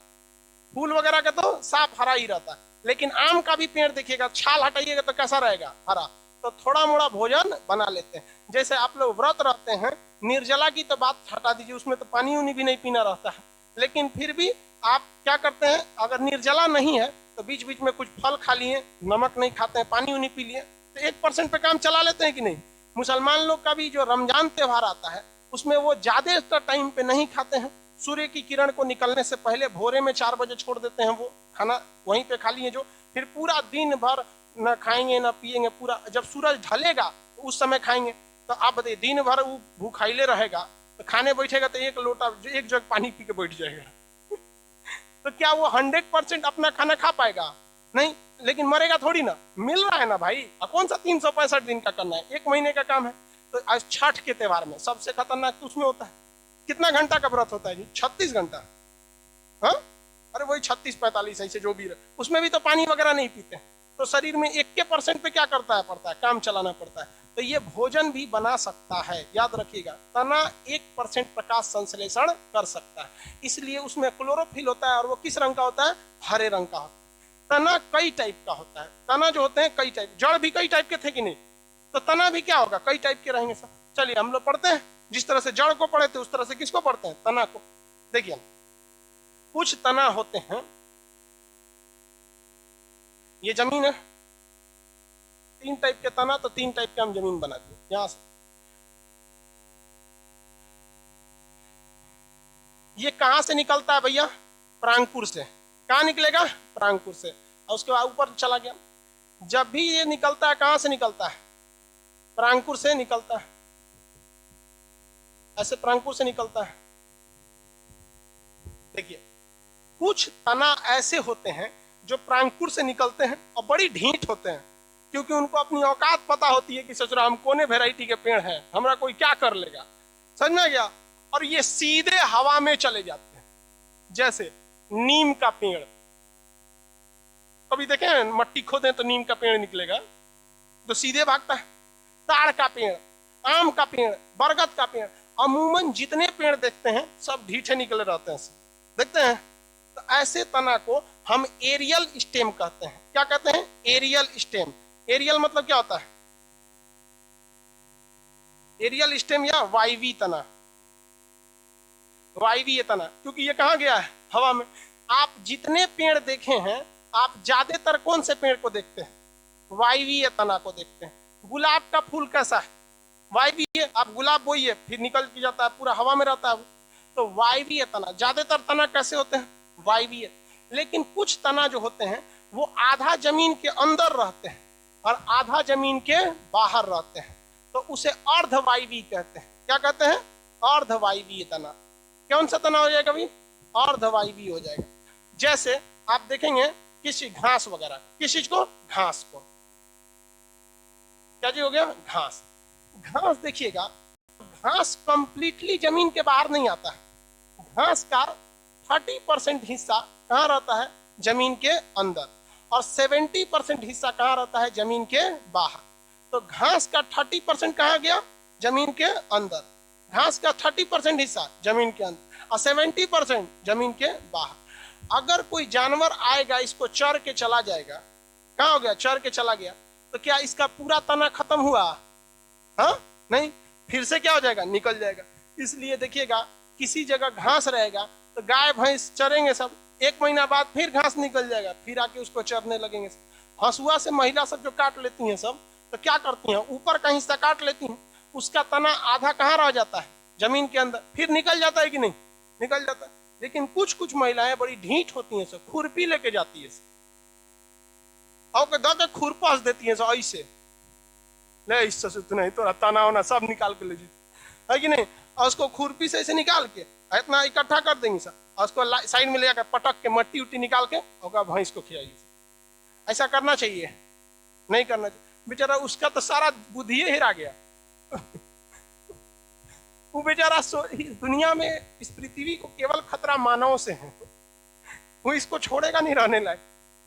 फूल वगैरह का तो साफ हरा ही रहता है। लेकिन आम का भी पेड़ देखिएगा, छाल हटाइएगा तो कैसा रहेगा? हरा। तो थोड़ा मोड़ा भोजन बना लेते हैं। जैसे आप लोग व्रत रहते हैं, निर्जला की तो बात हटा दीजिए, उसमें तो पानी उनी भी नहीं पीना रहता है, लेकिन फिर भी आप क्या करते हैं, अगर निर्जला नहीं है तो बीच बीच में कुछ फल खा लिए, नमक नहीं खाते हैं, पानी उनी पी लिए, तो 1% पे काम चला लेते हैं कि नहीं? मुसलमान लोग का भी जो रमजान त्योहार आता है उसमें वो ज्यादा टाइम पे नहीं खाते हैं। सूर्य की किरण को निकलने से पहले भोरे में 4 बजे छोड़ देते हैं, वो खाना वहीं पे खा लिए, जो फिर पूरा दिन भर न खाएंगे न पिएंगे। पूरा जब सूरज ढलेगा तो उस समय खाएंगे। तो आप बताइए, दिन भर वो भूखाइले रहेगा, तो खाने बैठेगा तो एक लोटा, एक जग पानी पी के बैठ जाएगा तो क्या वो 100% अपना खाना खा पाएगा? नहीं। लेकिन मरेगा थोड़ी ना, मिल रहा है ना भाई। अब कौन सा 365 दिन का करना है, 1 महीने का काम है। तो आज छठ के त्योहार में सबसे खतरनाक उसमें होता है, कितना घंटा का व्रत होता है जी? 36 घंटा। हाँ, अरे वही 36-45 ऐसे जो भी रहे, उसमें भी तो पानी वगैरह नहीं पीते। तो शरीर में 1% पे क्या करता है, पड़ता है, काम चलाना पड़ता है। तो ये भोजन भी बना सकता है, याद रखिएगा। तना 1% प्रकाश संश्लेषण कर सकता है, इसलिए उसमें क्लोरोफिल होता है। और वो किस रंग का होता है? हरे रंग का होता है। तना कई टाइप का होता है। तना जो होते हैं कई टाइप, जड़ भी कई टाइप के थे कि नहीं? तो तना भी क्या होगा, कई टाइप के रहेंगे सब। चलिए हम लोग पढ़ते हैं, जिस तरह से जड़ को पढ़े थे उस तरह से किसको पढ़ते हैं? तना को। देखिए, कुछ तना होते हैं, ये जमीन है, 3 टाइप के तना, तो 3 टाइप के हम जमीन बनाते हैं। यहां से ये कहां से निकलता है भैया? प्रांकुर से। कहां निकलेगा? प्रांकुर से। और उसके बाद ऊपर चला गया। जब भी ये निकलता है, कहां से निकलता है? प्रांकुर से निकलता है। ऐसे प्रांकुर से निकलता है। देखिए, कुछ तना ऐसे होते हैं जो प्रांकुर से निकलते हैं और बड़ी ढीठ होते हैं, क्योंकि उनको अपनी औकात पता होती है कि सचुरा हम कोने वैरायटी के पेड़ हैं, हमारा कोई क्या कर लेगा। समझ में गया? और ये सीधे हवा में चले जाते हैं। जैसे नीम का पेड़, कभी देखे मट्टी खोदें तो नीम का पेड़ निकलेगा, तो सीधे भागता है। ताड़ का पेड़, आम का पेड़, बरगद का पेड़, अमूमन जितने पेड़ देखते हैं सब ढीठे निकले रहते हैं, देखते हैं। तो ऐसे तना को हम एरियल स्टेम कहते हैं। क्या कहते हैं? Aerial stem. एरियल मतलब क्या होता है? एरियल स्टेम या वायवीय तना, वायवीय तना, क्योंकि ये कहाँ गया है? हवा में। आप जितने पेड़ देखे हैं, आप ज्यादातर कौन से पेड़ को देखते हैं? वायवीय तना को देखते हैं। गुलाब का फूल कैसा है? वायवीय। आप गुलाब बोइए, फिर निकल के जाता है, पूरा हवा में रहता है। तो वायवीय तना, ज्यादातर तना कैसे होते हैं? वायवीय। लेकिन कुछ तना जो होते हैं वो आधा जमीन के अंदर रहते हैं और आधा जमीन के बाहर रहते हैं, तो उसे अर्धवायवीय कहते हैं। क्या कहते हैं? अर्धवायवीय तना। कौन सा तना हो जाएगा भाई? अर्धवायवीय हो जाएगा। जैसे आप देखेंगे किसी घास वगैरह, किस चीज को? घास को। क्या जी हो गया? घास। घास देखिएगा, घास कंप्लीटली जमीन के बाहर नहीं आता है। घास का 30% हिस्सा कहाँ रहता है? जमीन के अंदर, और 70% हिस्सा कहाँ रहता है? जमीन के बाहर। तो घास का 30% कहाँ गया? जमीन के अंदर। घास का 30% हिस्सा जमीन के अंदर और 70% जमीन के बाहर। अगर कोई जानवर आएगा, इसको चर के चला जाएगा, कहाँ हो गया? चर के चला गया, तो क्या इसका पूरा तना खत्म हुआ? हाँ नहीं, फिर से क्या हो जाएगा? निकल जाएगा। इसलिए देखिएगा, किसी जगह घास रहेगा तो गाय भैंस चरेंगे सब, 1 महीना बाद फिर घास निकल जाएगा, फिर आके उसको चरने लगेंगे। हंसुआ से महिला सब जो काट लेती हैं सब, तो क्या करती हैं? ऊपर का हिस्सा काट लेती हैं, उसका तना आधा कहाँ रह जाता है? जमीन के अंदर, फिर निकल जाता है कि नहीं? निकल जाता है। लेकिन कुछ कुछ महिलाएं बड़ी ढीठ होती हैं, सब खुरपी लेके जाती है और दे खुरपा हंस देती है, ऐसे ले इससे नहीं तो तना होना सब निकाल के ले जाती है कि नहीं? और उसको खुरपी से ऐसे निकाल के इतना इकट्ठा कर देंगे सर, और उसको साइड में ले जाकर पटक के मट्टी उट्टी निकाल के और भैंस को खिलाइए। ऐसा करना चाहिए? नहीं करना चाहिए। बेचारा उसका तो सारा बुद्धि हिरा गया। वो बेचारा दुनिया में, इस पृथ्वी को केवल खतरा मानव से है, वो इसको छोड़ेगा नहीं रहने लायक।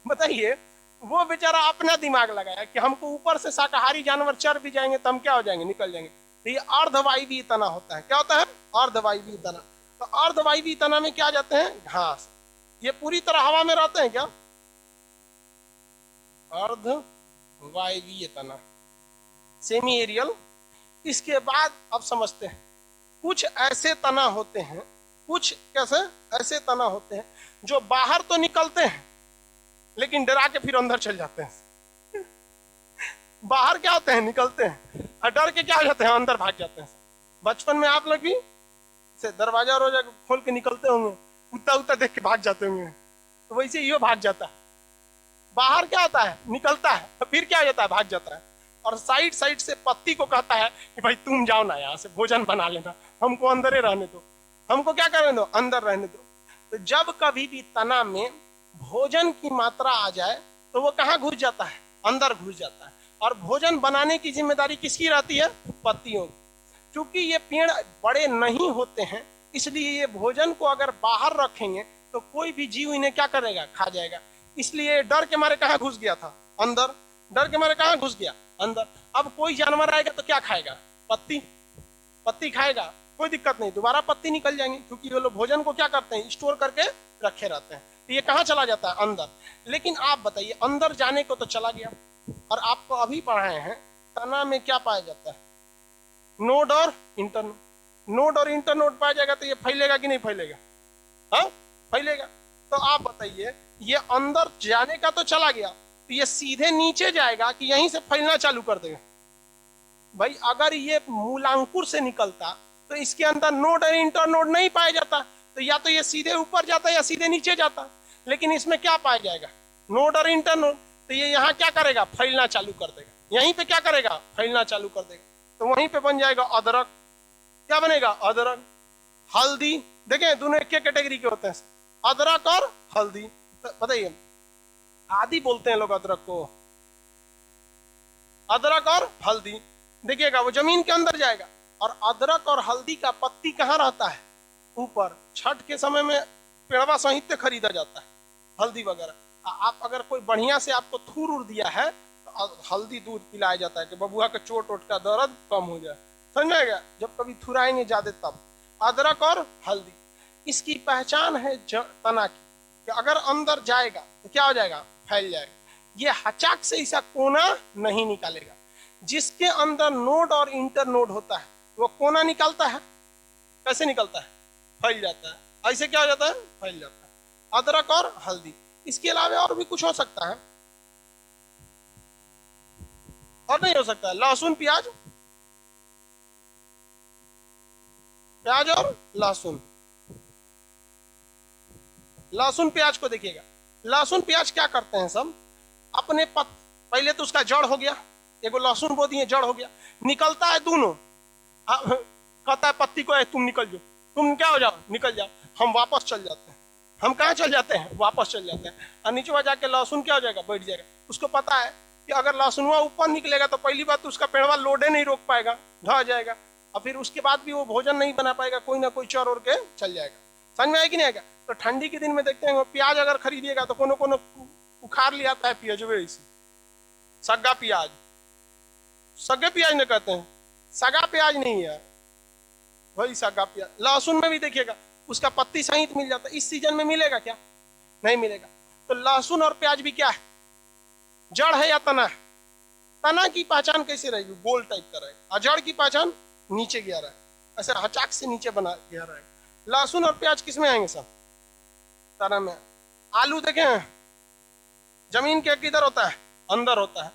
बताइए, वो बेचारा अपना दिमाग लगाया कि हमको ऊपर से शाकाहारी जानवर चर भी जाएंगे तो हम क्या हो जाएंगे? निकल जाएंगे। तो ये अर्धवायवीय तना होता है। क्या होता है? अर्धवायवीय तना। तो अर्धवायवीय तना में क्या जाते हैं? घास। ये पूरी तरह हवा में रहते हैं क्या? अर्धवायवीय तना, सेमी एरियल। इसके बाद अब समझते हैं, कुछ ऐसे तना होते हैं, कुछ कैसे ऐसे तना होते हैं जो बाहर तो निकलते हैं लेकिन डरा के फिर अंदर चल जाते हैं। बाहर क्या होते हैं? निकलते हैं, और डर के क्या हो जाते हैं? अंदर भाग जाते हैं। बचपन में आप लोग भी से दरवाजा रोजा खोल के निकलते होंगे, कुत्ता उत्ता देख के भाग जाते होंगे, तो वैसे ये भाग जाता है। बाहर क्या होता है? निकलता है, तो फिर क्या हो जाता है? भाग जाता है। और साइड साइड से पत्ती को कहता है कि भाई तुम जाओ ना, यहाँ से भोजन बना लेना, हमको अंदर ही रहने दो, हमको क्या करने दो? अंदर रहने दो। तो जब कभी भी तना में भोजन की मात्रा आ जाए तो वो कहाँ घुस जाता है? अंदर घुस जाता है। और भोजन बनाने की जिम्मेदारी किसकी रहती है? पत्तियों की। क्योंकि ये पेड़ बड़े नहीं होते हैं, इसलिए ये भोजन को अगर बाहर रखेंगे तो कोई भी जीव इन्हें क्या करेगा? खा जाएगा। इसलिए डर के मारे कहाँ घुस गया था? अंदर। डर के मारे कहाँ घुस गया? अंदर। अब कोई जानवर आएगा तो क्या खाएगा? पत्ती। पत्ती खाएगा, कोई दिक्कत नहीं, दोबारा पत्ती निकल जाएंगे, क्योंकि ये लोग भोजन को क्या करते हैं? स्टोर करके रखे रहते हैं। तो ये कहाँ चला जाता है? अंदर। लेकिन आप बताइए, अंदर जाने को तो चला गया, और आपको अभी पढ़ाए हैं तना में क्या पाया जाता है? नोड और इंटरनोड। नोड और इंटरनोड पाया जाएगा तो ये फैलेगा कि नहीं फैलेगा? हाँ, फैलेगा। तो आप बताइए, ये अंदर जाने का तो चला गया, तो ये सीधे नीचे जाएगा कि यहीं से फैलना चालू कर देगा? भाई अगर ये मूलांकुर से निकलता तो इसके अंदर नोड और इंटरनोड नहीं पाया जाता, तो या तो ये सीधे ऊपर जाता या सीधे नीचे जाता। लेकिन इसमें क्या पाया जाएगा? नोड और इंटरनोड। तो ये यहाँ क्या करेगा? फैलना चालू कर देगा। यहीं पे क्या करेगा? फैलना चालू कर देगा। तो वहीं पे बन जाएगा अदरक। क्या बनेगा? अदरक। हल्दी। देखें, दोनों एक कैटेगरी के होते हैं, अदरक और हल्दी। तो बताइए, आदि बोलते हैं लोग अदरक को, अदरक और हल्दी। देखिएगा, वो जमीन के अंदर जाएगा। और अदरक और हल्दी का पत्ती कहाँ रहता है? ऊपर। छठ के समय में पेड़वा सहित खरीदा जाता है हल्दी वगैरह। आप अगर कोई बढ़िया से आपको थूर उड़ दिया है तो हल्दी दूध पिलाया जाता है कि बबुआ का चोट वोट का दर्द कम हो जाए, समझ में आएगा, जब कभी थुराएंगे ज्यादा तब। अदरक और हल्दी, इसकी पहचान है तना की कि अगर अंदर जाएगा तो क्या हो जाएगा, फैल जाएगा। ये हचाक से ऐसा कोना नहीं निकालेगा। जिसके अंदर नोड और इंटर नोड होता है वो कोना निकालता है, कैसे निकलता है, फैल जाता है। ऐसे क्या हो जाता है, फैल जाता है। अदरक और हल्दी, इसके अलावा और भी कुछ हो सकता है, और नहीं हो सकता है। लहसुन प्याज, प्याज और लहसुन, लहसुन प्याज को देखिएगा। लहसुन प्याज क्या करते हैं सब, अपने पहले तो उसका जड़ हो गया, एगो लहसुन बो दिए, जड़ हो गया, निकलता है दोनों। कहता है पत्ती को तुम निकल जाओ, तुम क्या हो जाओ, निकल जाओ, हम वापस चल जाते हैं। हम कहाँ चल जाते हैं, वापस चल जाते हैं। और नीचे जाके लहसुन क्या हो जाएगा, बैठ जाएगा। उसको पता है कि अगर लहसुनवा ऊपर निकलेगा तो पहली बात तो उसका पेड़वा लोडे नहीं रोक पाएगा, ढह जाएगा, और फिर उसके बाद भी वो भोजन नहीं बना पाएगा, कोई ना कोई चर ओर के चल जाएगा। समझ में आएगा कि नहीं आएगा। तो ठंडी के दिन में देखते हैं प्याज अगर खरीदिएगा तो कोनो कोनो उखाड़ लिया आता है प्याज, वैसे सग्गा प्याज, सगे प्याज न कहते हैं, सगा प्याज नहीं है, वही सगा प्याज। लहसुन में भी देखिएगा उसका पत्ती सहित मिल जाता है। इस सीजन में मिलेगा क्या, नहीं मिलेगा। तो लहसुन और प्याज भी क्या है, जड़ है या तना है। तना की पहचान कैसे रहेगी, गोल टाइप का रहेगा, और जड़ की पहचान नीचे गया रहा है, ऐसे हचाक से नीचे बना गया रहा है। लहसुन और प्याज किस में आएंगे सब, तना में। आलू देखें जमीन के किधर होता है, अंदर होता है,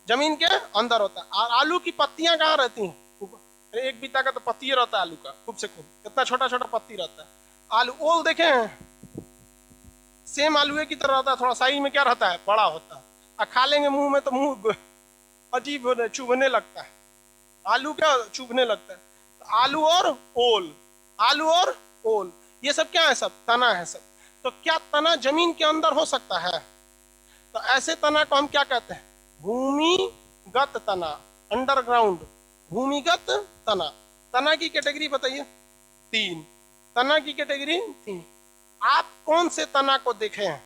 जमीन के अंदर होता है। और आलू की पत्तियां कहाँ रहती हैं, एक बीता का तो पत्ती रहता है आलू का, खूब से खूब, कितना छोटा छोटा पत्ती रहता है। आलू ओल देखें सेम आलू की तरह रहता है, थोड़ा साइज में क्या रहता है, बड़ा होता है, और खा लेंगे मुंह में तो मुंह अजीब चुभने लगता है, आलू क्या चुभने लगता है। तो आलू और ओल, आलू और ओल, ये सब क्या है, सब तना है सब। तो क्या तना जमीन के अंदर हो सकता है, तो ऐसे तना को हम क्या कहते हैं, भूमिगत तना, अंडरग्राउंड भूमिगत तना। तना की कैटेगरी बताइए, 3 तना की कैटेगरी 3। आप कौन से तना को देखे हैं,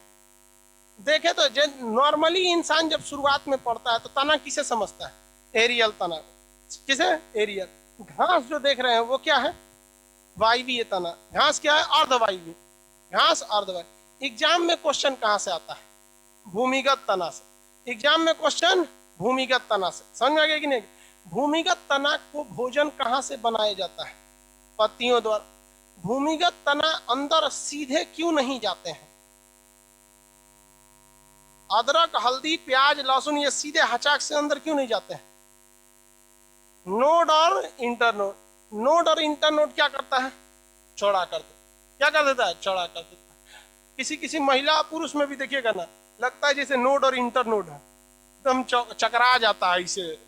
देखे तो नॉर्मली इंसान जब शुरुआत में पढ़ता है तो तना किसे समझता है, एरियल तना, किसे, एरियल। घास जो देख रहे हैं वो क्या है, वायवीय तना। घास क्या है, अर्धवायवीय, घास अर्धवायवीय। एग्जाम में क्वेश्चन कहां से आता है, भूमिगत तना से। एग्जाम में क्वेश्चन भूमिगत तना से, समझ में आ गया कि नहीं। भूमिगत तना को भोजन कहां से बनाया जाता है, पत्तियों द्वारा। भूमिगत तना अंदर सीधे क्यों नहीं जाते हैं, अदरक हल्दी प्याज लहसुन ये सीधे हचाक से अंदर क्यों नहीं जाते हैं, नोड और इंटरनोड। नोड और इंटरनोड क्या करता है, चौड़ा कर देता, क्या कर देता है, चौड़ा कर देता है। किसी किसी महिला पुरुष में भी देखिएगा ना, लगता है जैसे नोड और इंटरनोड है, एकदम चकरा जाता है, इसे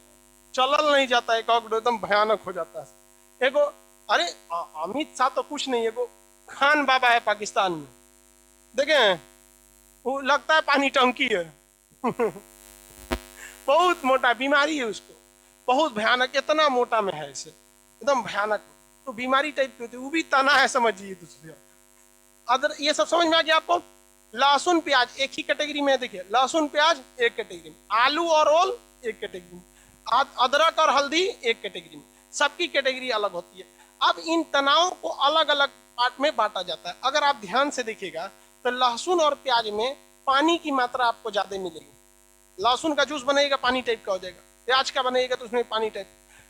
चलल नहीं जाता है, एकदम भयानक हो जाता है। एगो अरे अमित शाह तो कुछ नहीं, एगो खान बाबा है पाकिस्तान में, देखें वो लगता है पानी टंकी है बहुत मोटा बीमारी है उसको, बहुत भयानक, इतना मोटा में है इसे, एकदम भयानक। तो बीमारी टाइप की होती है, वो भी तना है समझिए दूसरे। अदर ये सब समझ में आ गया आपको। लहसुन प्याज एक ही कैटेगरी में, देखिए लहसुन प्याज एक कैटेगरी में, आलू और ओल एक कैटेगरी में, अदरक और हल्दी एक कैटेगरी में, सबकी कैटेगरी अलग होती है। अब इन तनावों को अलग अलग पार्ट में बांटा जाता है। अगर आप ध्यान से देखिएगा तो लहसुन और प्याज में पानी की मात्रा आपको ज्यादा मिलेगी। लहसुन का जूस बनेगा पानी टाइप का हो जाएगा, प्याज का बनेगा तो उसमें पानी टाइप,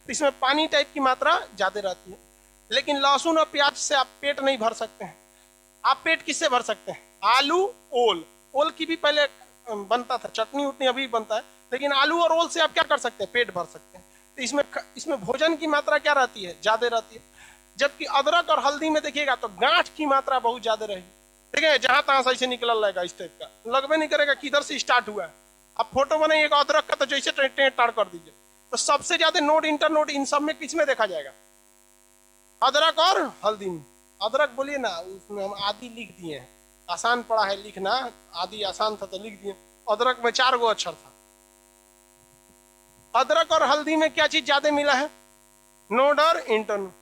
तो इसमें पानी टाइप की मात्रा ज्यादा रहती है। लेकिन लहसुन और प्याज से आप पेट नहीं भर सकते हैं। आप पेट किससे भर सकते हैं, आलू ओल, ओल की भी पहले बनता था चटनी उतनी, अभी बनता है, लेकिन आलू और ओल से आप क्या कर सकते हैं, पेट भर सकते हैं। तो इसमें भोजन की मात्रा क्या रहती है, ज्यादा रहती है। जबकि अदरक और हल्दी में देखिएगा तो गांठ की मात्रा बहुत ज्यादा रहेगी। देखिए जहां तहां से ऐसे निकल रहेगा, इस टाइप का लगभग नहीं करेगा किधर से स्टार्ट हुआ है। आप फोटो बनाइएगा अदरक का तो जैसे टेट टाड़ कर दीजिए, तो सबसे ज्यादा नोड इंटर नोड इन सब में किसमें देखा जाएगा, अदरक और हल्दी में। अदरक बोलिए ना, उसमें हम आदि लिख दिए हैं, आसान पड़ा है लिखना, आदि आसान था तो लिख दिए। अदरक में 4 गो अक्षर था। अदरक और हल्दी में क्या चीज ज्यादा मिला है, नोड और इंटरनोड।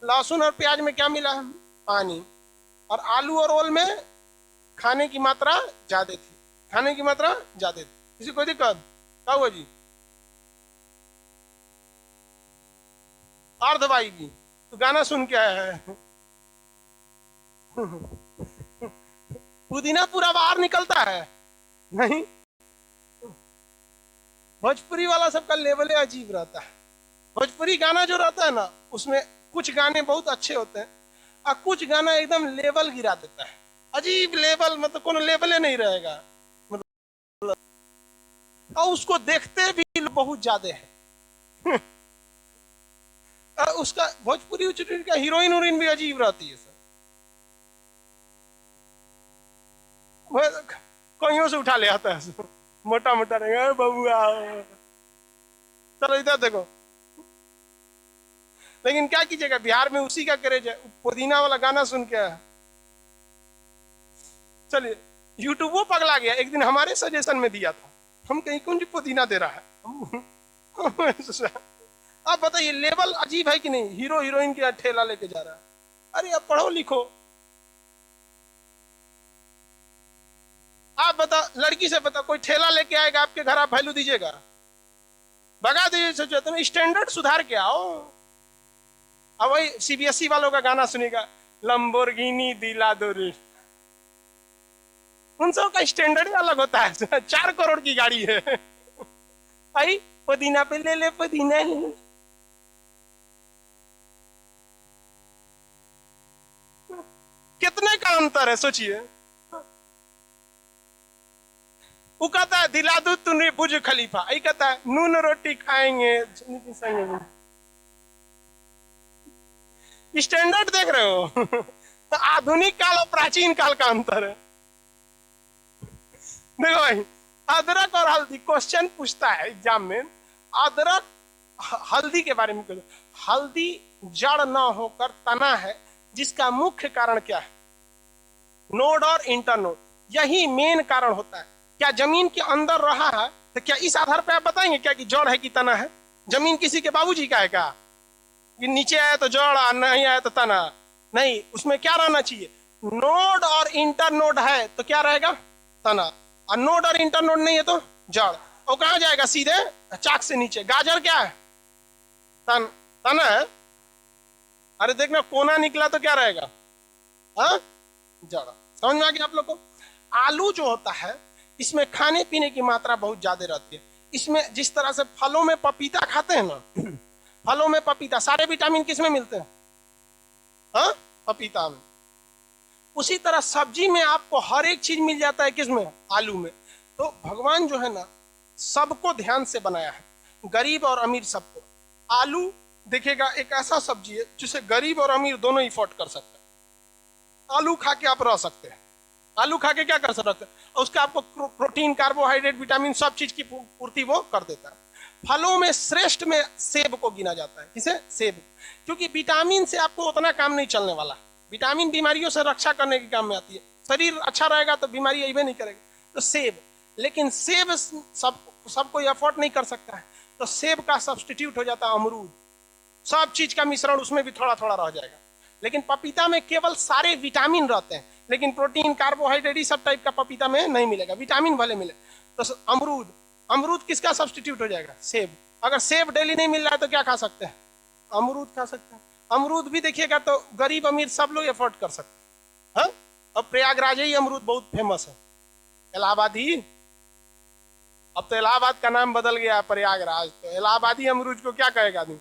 लहसुन और प्याज में क्या मिला है, पानी। और आलू और ओल में खाने की मात्रा ज्यादा थी, खाने की मात्रा ज्यादा थी। किसी कोई दिक्कत क्या हुआ जी। अर्धवाई तो गाना सुन के आया है। पुदीना पूरा बाहर निकलता है नहीं। भोजपुरी वाला सबका लेवल अजीब रहता है। भोजपुरी गाना जो रहता है ना, उसमें कुछ गाने बहुत अच्छे होते हैं और कुछ गाना एकदम लेवल गिरा देता है। अजीब लेवल, मतलब कोनो लेवल नहीं रहेगा, मतलब और उसको देखते भी बहुत ज्यादा है। उसका भोजपुरी उचपुरी का हीरोइन उरोइन भी अजीब रहती है सर। कहीं से उठा ले आता है मोटा मोटा रहेगा बबुआ, चलो इधर देखो। लेकिन क्या कीजिएगा, बिहार में उसी का क्रेज है, पुदीना वाला गाना सुन के। चलिए, यूट्यूब वो पगला गया, एक दिन हमारे सजेशन में दिया था, हम कहीं कौन जी पुदीना दे रहा है। आप बताइए लेवल अजीब है कि नहीं। हीरो हीरोइन के ठेला लेके जा रहा है। अरे अब पढ़ो लिखो। आप बता, लड़की से बता, कोई ठेला लेके आएगा आपके घर, आप वैल्यू दीजिएगा? भगा दीजिए। सोचो स्टैंडर्ड सुधार के आओ। अब वही सीबीएसई वालों का गाना सुनेगा, लंबोर्गिनी दिला दो रे। उन सब का स्टैंडर्ड अलग होता है। 4 करोड़ की गाड़ी है। आई पुदीना पे ले ले पुदीना। कितने का अंतर है सोचिए। वो कहता है दिला दो तूने बुर्ज खलीफा, आई कहता है नून रोटी खाएंगे। स्टैंडर्ड देख रहे हो। तो आधुनिक काल और प्राचीन काल का अंतर है। देखो भाई, अदरक और हल्दी, क्वेश्चन पूछता है एग्जाम में, अदरक हल्दी के बारे में। हल्दी जड़ ना होकर तना है, जिसका मुख्य कारण क्या है? नोड और इंटरनोड, यही मेन कारण होता है। क्या जमीन के अंदर रहा है तो क्या इस आधार पर आप बताएंगे क्या कि जड़ है कि तना है? जमीन किसी के बाबूजी का है क्या कि नीचे आया तो जड़, नहीं आया तो तना? नहीं, उसमें क्या रहना चाहिए? नोड और इंटरनोड है तो क्या रहेगा? तना। और नोड और इंटरनोड नहीं है तो जड़। और कहां जाएगा? सीधे चाक से नीचे। गाजर क्या है? तना है। अरे देखना, कोना निकला तो क्या रहेगा? हाँ, जड़। समझ में आ गया आप लोग को? आलू जो होता है, इसमें खाने पीने की मात्रा बहुत ज्यादा रहती है। इसमें जिस तरह से फलों में पपीता खाते हैं ना, फलों में पपीता, सारे विटामिन किसमें मिलते हैं? हाँ, पपीता में। उसी तरह सब्जी में आपको हर एक चीज मिल जाता है, किसमें? आलू में। तो भगवान जो है ना, सबको ध्यान से बनाया है, गरीब और अमीर सबको। आलू देखिएगा एक ऐसा सब्जी है जिसे गरीब और अमीर दोनों इफोर्ड कर सकते हैं। आलू खा के आप रह सकते हैं। आलू खा के क्या कर सकते हैं? उसका आपको प्रोटीन, कार्बोहाइड्रेट, विटामिन, सब चीज की पूर्ति वो कर देता है। फलों में श्रेष्ठ में सेब को गिना जाता है। किसे? सेब। क्योंकि विटामिन से आपको उतना काम नहीं चलने वाला। विटामिन बीमारियों से रक्षा करने के काम में आती है। शरीर अच्छा रहेगा तो बीमारी अइबे नहीं करेगी। तो सेब, लेकिन सेब सब कोई अफोर्ड नहीं कर सकता है, तो सेब का सब्सटीट्यूट हो जाता है अमरूद। सब चीज का मिश्रण उसमें भी थोड़ा थोड़ा रह जाएगा। लेकिन पपीता में केवल सारे विटामिन रहते हैं, लेकिन प्रोटीन, कार्बोहाइड्रेट सब टाइप का पपीता में नहीं मिलेगा। विटामिन भले मिले। तो अमरूद किसका सब्सटीट्यूट हो जाएगा? सेब। अगर सेब डेली नहीं मिल रहा है तो क्या खा सकते हैं? अमरूद खा सकते हैं। अमरूद भी देखिएगा तो गरीब अमीर सब लोग एफोर्ड कर सकते हैं। और प्रयागराज ही अमरूद बहुत फेमस है। इलाहाबादी, अब तो इलाहाबाद का नाम बदल गया प्रयागराज, तो इलाहाबादी अमरूद को क्या कहेगा आदमी?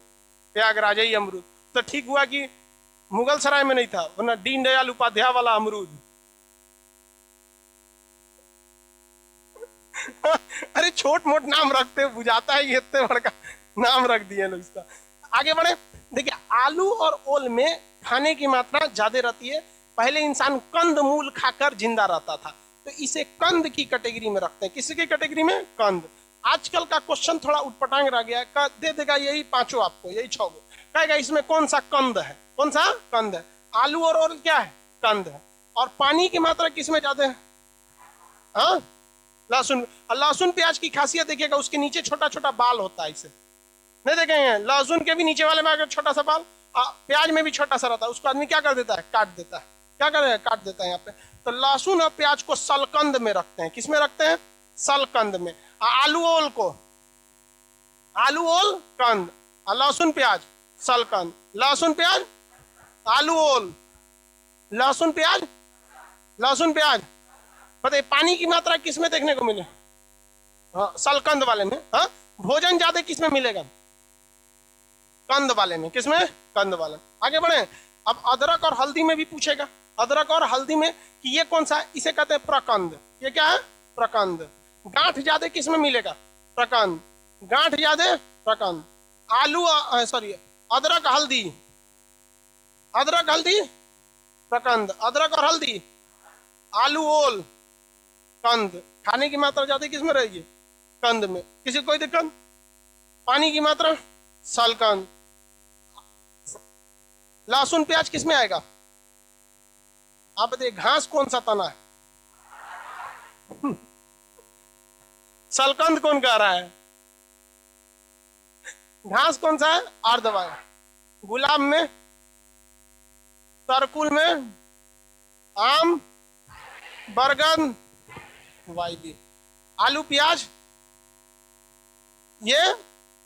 प्रयागराज ही अमरूद। तो ठीक हुआ कि मुगल सराय में नहीं था, वरना दीन दयाल उपाध्याय वाला अमरूद। अरे छोट मोट नाम रखते, बुझाता है ये इतने बड़का नाम रख दिए लोग इसका। आगे बढ़े। देखिए, आलू और ओल में खाने की मात्रा ज्यादा रहती है। पहले इंसान कंद मूल खाकर जिंदा रहता था, तो इसे कंद की कैटेगरी में रखते हैं। किसी की कैटेगरी में? कंद। आजकल का क्वेश्चन थोड़ा उटपटांग रह गया है, दे देगा यही पांचों आपको, यही 6 गो कहेगा इसमें कौन सा कंद है, कौन सा कंद है। आलू और ओल क्या है? कंद है। और पानी की मात्रा किसमें ज्यादा है? हाँ, लहसुन। लहसुन प्याज की खासियत देखिएगा, उसके नीचे छोटा छोटा बाल होता है। इसे नहीं देखेंगे? लहसुन के भी नीचे वाले में अगर छोटा सा बाल, प्याज में भी छोटा सा रहता है, उसको आदमी क्या कर देता है? काट देता है। क्या करेगा? काट देता है यहाँ पे। तो लहसुन और प्याज को सलकंद में रखते हैं। किसमें रखते हैं? सलकंद में। आलू ओल को आलू ओल कंद, और लहसुन प्याज सलकंद। लहसुन प्याज, आलू ओल, लहसुन प्याज, लहसुन प्याज। बताइए पानी की मात्रा किस में देखने को मिले? हाँ, सलकंद वाले में। हाँ, भोजन ज्यादा किस में मिलेगा? कंद वाले में। किस में? कंद वाले में। आगे बढ़े। अब अदरक और हल्दी में भी पूछेगा। अदरक और हल्दी में कि ये कौन सा है? इसे कहते हैं प्रकंद। ये क्या है? प्रकंद। गांठ ज्यादा किस में मिलेगा? प्रकंद। गांठ ज्यादा प्रकंद। आलू सॉरी अदरक हल्दी, अदरक हल्दी प्रकंद, अदरक और हल्दी आलू ओल कंद। खाने की मात्रा ज्यादा किस में रहेगी? कंद में। किसी कोई दिक्कत? पानी की मात्रा सलकंद। लहसुन प्याज किस में आएगा? आप बताइए घास कौन सा तना है? सलकंद कौन कह रहा है? घास कौन सा है? अर्धवाय। गुलाब में, तरकुल में, आम, बरगद, वायदी। आलू प्याज ये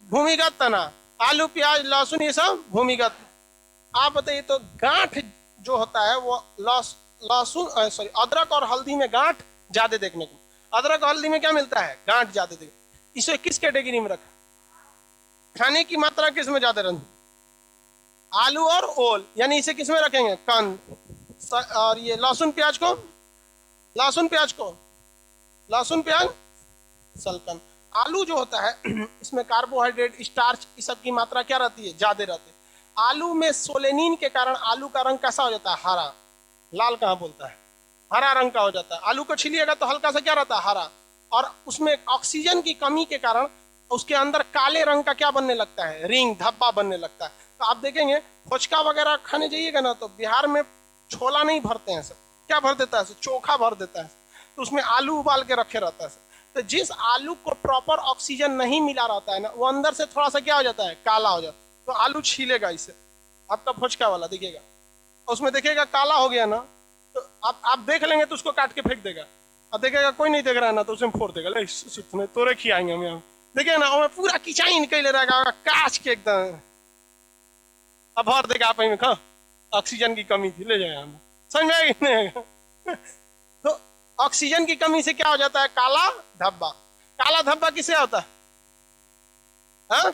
भूमिगत तना। आलू प्याज लहसुन ये सब भूमिगत। आप बताइए तो गांठ जो होता है वो लहसुन सॉरी अदरक और हल्दी में गांठ ज्यादा देखने को। अदरक और हल्दी में क्या मिलता है? गांठ ज्यादा देखने। इसे किस कैटेगरी में रखा? खाने की मात्रा किस में ज्यादा रहती? आलू और ओल, यानी इसे किस में रखेंगे? कंद। और ये लहसुन प्याज को, लहसुन प्याज को, लहसुन प्याज सलकंद। आलू जो होता है इसमें कार्बोहाइड्रेट, स्टार्च, इस सब की मात्रा क्या रहती है? ज्यादा रहती है। आलू में सोलेनिन के कारण आलू का रंग कैसा हो जाता है? हरा। लाल कहाँ बोलता है? हरा रंग का हो जाता है। आलू को छीलिएगा तो हल्का सा क्या रहता है? हरा। और उसमें ऑक्सीजन की कमी के कारण उसके अंदर काले रंग का क्या बनने लगता है? रिंग, धब्बा बनने लगता है। तो आप देखेंगे फोचका वगैरह खाने जाइएगा ना तो बिहार में छोला नहीं भरते हैं सर, क्या भर देता है? चोखा भर देता है। तो उसमें आलू उबाल के रखे रहता है। तो जिस आलू को प्रॉपर ऑक्सीजन नहीं मिला रहता है ना, वो अंदर से थोड़ा सा क्या हो जाता है? काला हो जाता है। तो आलू छीलेगा इसे, आपका फोचका वाला दिखेगा, उसमें देखिएगा काला हो गया ना, तो आप देख लेंगे तो उसको काट के फेंक देगा। अब देखेगा कोई नहीं देख रहा है ना तो उसे फोड़ देगा, ले तोरे खियाएंगे हम यहाँ। देखिए ना वो पूरा किचाई निकल रहेगा काच के एकदम। अब भर देगा आप में, खा ऑक्सीजन की कमी थी, ले जाए हम। समझ में आएगी? तो ऑक्सीजन की कमी से क्या हो जाता है? काला धब्बा। काला धब्बा किससे होता है? हाँ?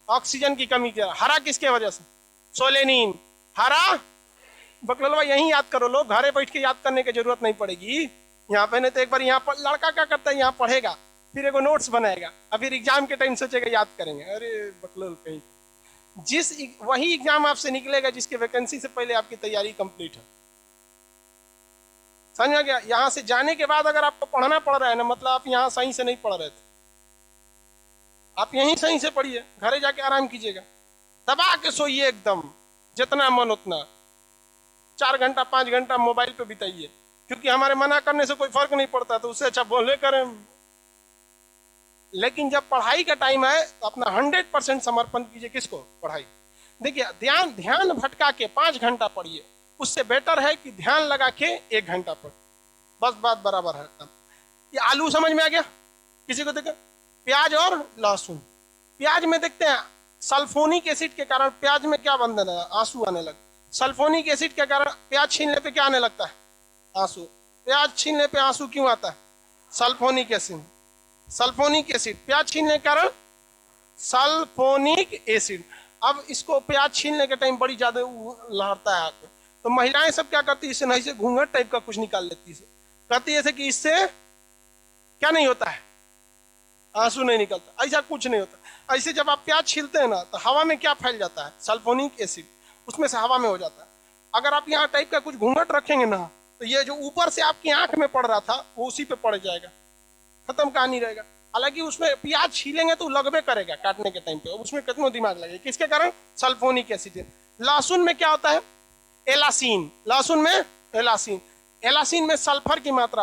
ऑक्सीजन की कमी क्या? हरा किसके वजह से? सोलेनिन। हरा बकलवा यही याद करो लोग, घरे बैठ के याद करने की जरूरत नहीं पड़ेगी। यहाँ पे नहीं तो एक बार यहाँ पर लड़का क्या करता है, यहाँ पढ़ेगा फिर एगो नोट्स बनाएगा, अब फिर एग्जाम के टाइम सोचेगा याद करेंगे। अरे बकलोल कहीं, वही एग्जाम आपसे निकलेगा जिसके वैकेंसी से पहले आपकी तैयारी कंप्लीट है। समझ में गया? यहाँ से जाने के बाद अगर आपको पढ़ना पड़ रहा है ना, मतलब आप यहाँ सही से नहीं पढ़ रहे थे, आप यहीं सही से पढ़िए, घरे जाके आराम कीजिएगा, दबा के सोइए एकदम, जितना मन उतना। 4 घंटा 5 घंटा मोबाइल पे बिताइए, क्योंकि हमारे मना करने से कोई फर्क नहीं पड़ता, तो उससे अच्छा बोले करें। लेकिन जब पढ़ाई का टाइम है तो अपना 100% समर्पण कीजिए। किसको? पढ़ाई। देखिए ध्यान भटका के 5 घंटा पढ़िए, उससे बेटर है कि ध्यान लगा के 1 घंटा पढ़। बस बात बराबर है। ये आलू समझ में आ गया? किसी को देखा? प्याज और लहसुन। प्याज में देखते हैं सल्फोनिक एसिड के कारण प्याज में क्या बंधन है? आंसू आने लगे। सल्फोनिक एसिड के कारण प्याज छीनने पे क्या आने लगता है? आंसू। प्याज छीनने पे आंसू क्यों आता है? Sulphonic acid. सल्फोनिक एसिड प्याज छीनने के कारण सल्फोनिक एसिड। अब इसको प्याज छीनने के टाइम बड़ी ज्यादा लहरता है आके, तो महिलाएं सब क्या करती है, इससे नहीं से घूंघट टाइप का कुछ निकाल लेती है, कहती है कि इससे क्या नहीं होता है? आंसू नहीं निकलता। ऐसा कुछ नहीं होता। ऐसे जब आप प्याज छीलते हैं ना तो हवा में क्या फैल जाता है? सल्फोनिक एसिड, उसमें से हवा में हो जाता है। अगर आप यहाँ टाइप का कुछ घूंघट रखेंगे ना तो ये जो ऊपर से आपकी आंख में पड़ रहा था वो उसी पे पड़ जाएगा, खत्म कहानी रहेगा। हालांकि उसमें प्याज छीलेंगे तो लगबे करेगा काटने के टाइम पे, उसमें कितना दिमाग लगेगा, किसके कारण? Sulphonic acid. लहसुन में क्या होता है? एलासीन। लहसुन में एलासीन। एलासीन में सल्फर की मात्रा